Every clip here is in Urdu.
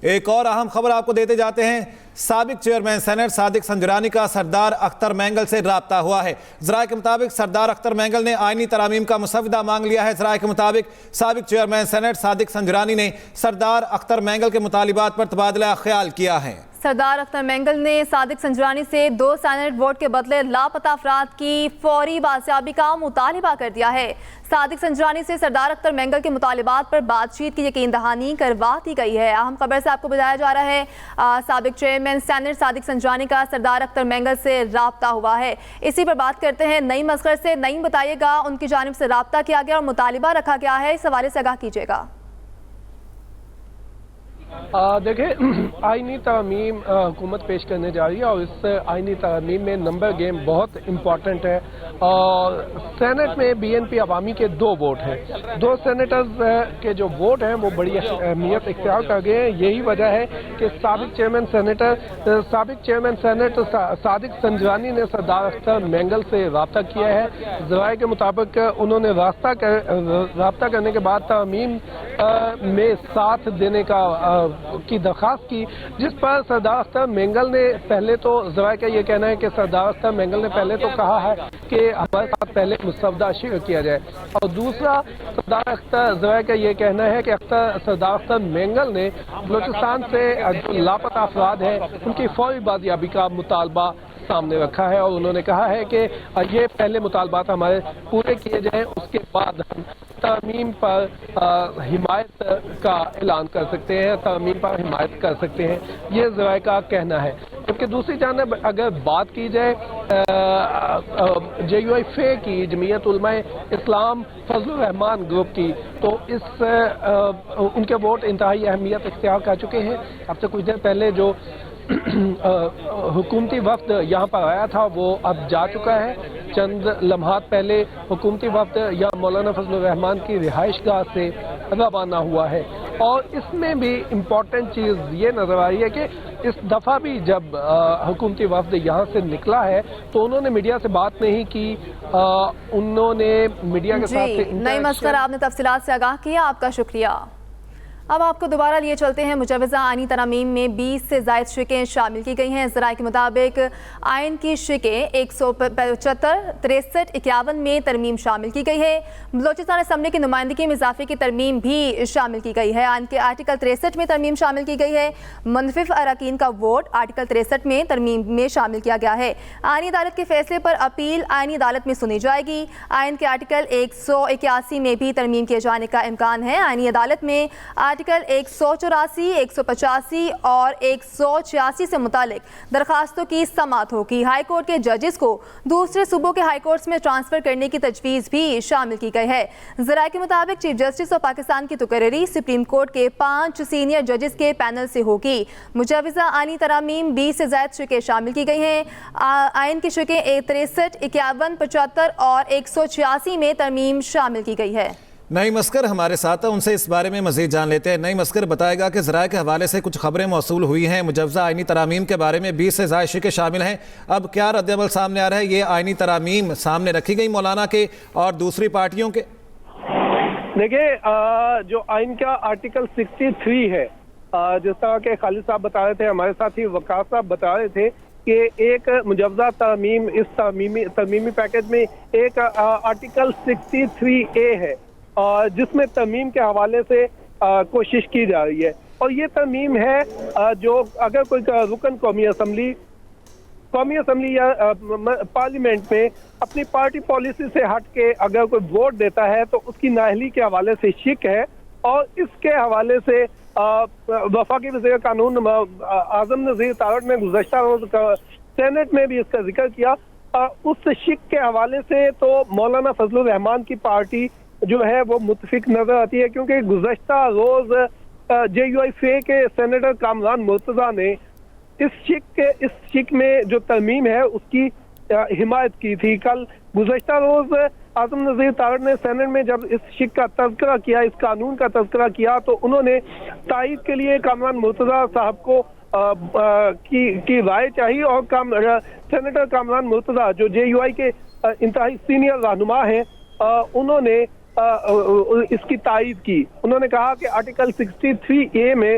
ایک اور اہم خبر آپ کو دیتے جاتے ہیں۔ سابق چیئرمین سینٹ صادق سنجرانی کا سردار اختر مینگل سے رابطہ ہوا ہے۔ ذرائع کے مطابق سردار اختر مینگل نے آئینی ترامیم کا مسودہ مانگ لیا ہے۔ ذرائع کے مطابق سابق چیئرمین سینٹ صادق سنجرانی نے سردار اختر مینگل کے مطالبات پر تبادلہ خیال کیا ہے۔ سردار اختر مینگل نے صادق سنجرانی سے 2 سینٹ ووٹ کے بدلے لاپتہ افراد کی فوری بازیابی کا مطالبہ کر دیا ہے۔ صادق سنجرانی سے سردار اختر مینگل کے مطالبات پر بات چیت کی یقین دہانی کروا دی گئی ہے۔ اہم خبر سے آپ کو بتایا جا رہا ہے سابق چیئرمین سینٹ صادق سنجرانی کا سردار اختر مینگل سے رابطہ ہوا ہے۔ اسی پر بات کرتے ہیں نعیم اصغر سے۔ نعیم، بتائیے گا ان کی جانب سے رابطہ کیا گیا اور مطالبہ رکھا گیا ہے، اس حوالے سے آگاہ کیجیے گا۔ دیکھیں، آئینی ترامیم حکومت پیش کرنے جا رہی ہے اور اس آئینی ترامیم میں نمبر گیم بہت امپورٹنٹ ہے۔ اور سینٹ میں بی این پی عوامی کے 2 ووٹ ہیں۔ 2 سینیٹرز کے جو ووٹ ہیں وہ بڑی اہمیت اختیار کر گئے ہیں۔ یہی وجہ ہے کہ سابق چیئرمین سینٹ صادق سنجرانی نے سردار اختر مینگل سے رابطہ کیا ہے۔ ذرائع کے مطابق انہوں نے رابطہ کرنے کے بعد ترامیم میں ساتھ دینے کی درخواست کی، جس پر سردار اختر مینگل نے پہلے تو ذرائع کا یہ کہنا ہے کہ سردار اختر مینگل نے پہلے تو کہا ہے کہ ہمارے ساتھ پہلے مسودہ شیئر کیا جائے، اور دوسرا ذرائع کا یہ کہنا ہے کہ سردار اختر مینگل نے بلوچستان سے جو لاپتہ افراد ہیں ان کی فوری بازیابی کا مطالبہ سامنے رکھا ہے، اور انہوں نے کہا ہے کہ یہ پہلے مطالبات ہمارے پورے کیے جائیں، اس کے بعد ہم ترمیم پر حمایت کا اعلان کر سکتے ہیں، ترمیم پر حمایت کر سکتے ہیں، یہ ذرائع کا کہنا ہے۔ جبکہ دوسری جانب اگر بات کی جائے جے یو آئی فے کی، جمعیت علماء اسلام فضل الرحمان گروپ کی، تو ان کے ووٹ انتہائی اہمیت اختیار کر چکے ہیں۔ اب سے کچھ دیر پہلے جو حکومتی وفد یہاں پر آیا تھا وہ اب جا چکا ہے۔ چند لمحات پہلے حکومتی وفد یہاں مولانا فضل الرحمان کی رہائش گاہ سے روانہ ہوا ہے، اور اس میں بھی امپورٹنٹ چیز یہ نظر آئی ہے کہ اس دفعہ بھی جب حکومتی وفد یہاں سے نکلا ہے تو انہوں نے میڈیا سے بات نہیں کی، انہوں نے میڈیا کے ساتھ نعیم اصغر، آپ نے تفصیلات سے آگاہ کیا، آپ کا شکریہ۔ اب آپ کو دوبارہ لیے چلتے ہیں۔ مجوزہ آئینی ترامیم میں 20 سے زائد شقیں شامل کی گئی ہیں۔ ذرائع کے مطابق آئین کی شقیں 175، 63، 51 میں ترمیم شامل کی گئی ہے۔ بلوچستان اسمبلی کی نمائندگی میں اضافے کی ترمیم بھی شامل کی گئی ہے۔ آئین کے آرٹیکل 63 میں ترمیم شامل کی گئی ہے۔ منفرد اراکین کا ووٹ آرٹیکل 63 میں ترمیم میں شامل کیا گیا ہے۔ آئینی عدالت کے فیصلے پر اپیل آئینی عدالت میں سنی جائے گی۔ آئین کے آرٹیکل 181 میں بھی ترمیم کیے جانے کا امکان ہے۔ آئینی عدالت میں آرٹیکل 184، 185 اور 186 سے متعلق درخواستوں کی سماعت ہوگی۔ ہائی کورٹ کے ججز کو دوسرے صوبوں کے ہائی کورٹس میں ٹرانسفر کرنے کی تجویز بھی شامل کی گئی ہے۔ ذرائع کے مطابق چیف جسٹس آف پاکستان کی تقرری سپریم کورٹ کے 5 سینئر ججز کے پینل سے ہوگی۔ مجوزہ آئینی ترامیم 20 سے زائد شقیں شامل کی گئی ہیں۔ آئین کی شقیں 63، 51، 75 اور 186 میں ترمیم شامل کی گئی ہے۔ نعیم اصغر ہمارے ساتھ ہیں، ان سے اس بارے میں مزید جان لیتے ہیں۔ نعیم اصغر، بتائے گا کہ ذرائع کے حوالے سے کچھ خبریں موصول ہوئی ہیں مجوزہ آئینی ترامیم کے بارے میں 20 سے زائد شقیں شامل ہیں، اب کیا رد عمل سامنے آ رہا ہے؟ یہ آئینی ترامیم سامنے رکھی گئی مولانا کے اور دوسری پارٹیوں کے؟ دیکھیں، جو آئین کا آرٹیکل 63 ہے، جس طرح کے خالد صاحب بتا رہے تھے، ہمارے ساتھی وقار صاحب بتا رہے تھے کہ ایک مجوزہ ترمیم، اس ترمیمی پیکج میں ایک آرٹیکل 63A ہے، جس میں ترمیم کے حوالے سے کوشش کی جا رہی ہے، اور یہ ترمیم ہے جو اگر کوئی رکن قومی اسمبلی یا پارلیمنٹ میں اپنی پارٹی پالیسی سے ہٹ کے اگر کوئی ووٹ دیتا ہے تو اس کی نااہلی کے حوالے سے شک ہے، اور اس کے حوالے سے وفاقی وزیر قانون اعظم نذیر تارڑ نے گزشتہ روز سینٹ میں بھی اس کا ذکر کیا۔ اس شک کے حوالے سے تو مولانا فضل الرحمان کی پارٹی جو ہے وہ متفق نظر آتی ہے، کیونکہ گزشتہ روز جے یو آئی فے کے سینیٹر کامران مرتضیٰ نے اس شک میں جو ترمیم ہے اس کی حمایت کی تھی۔ کل گزشتہ روز اعظم نذیر تارڑ نے سینٹ میں جب اس شک کا تذکرہ کیا، اس قانون کا تذکرہ کیا، تو انہوں نے تائید کے لیے کامران مرتضیٰ صاحب کو کی رائے چاہی، اور سینیٹر کامران مرتضیٰ جو جے یو آئی کے انتہائی سینئر رہنما ہیں، انہوں نے اس کی تائید کی۔ انہوں نے کہا کہ آرٹیکل 63A میں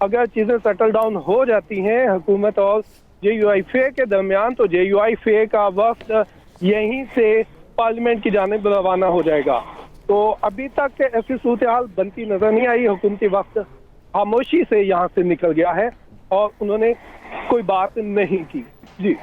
اگر چیزیں سیٹل ڈاؤن ہو جاتی ہیں حکومت اور JUIFA کے درمیان تو JUIFA کا وفد یہیں سے پارلیمنٹ کی جانب روانہ ہو جائے گا. تو ابھی تک ایسی صورتحال بنتی نظر نہیں آئی. حکومتی وفد خاموشی سے یہاں سے نکل گیا ہے اور انہوں نے کوئی بات نہیں کی. جی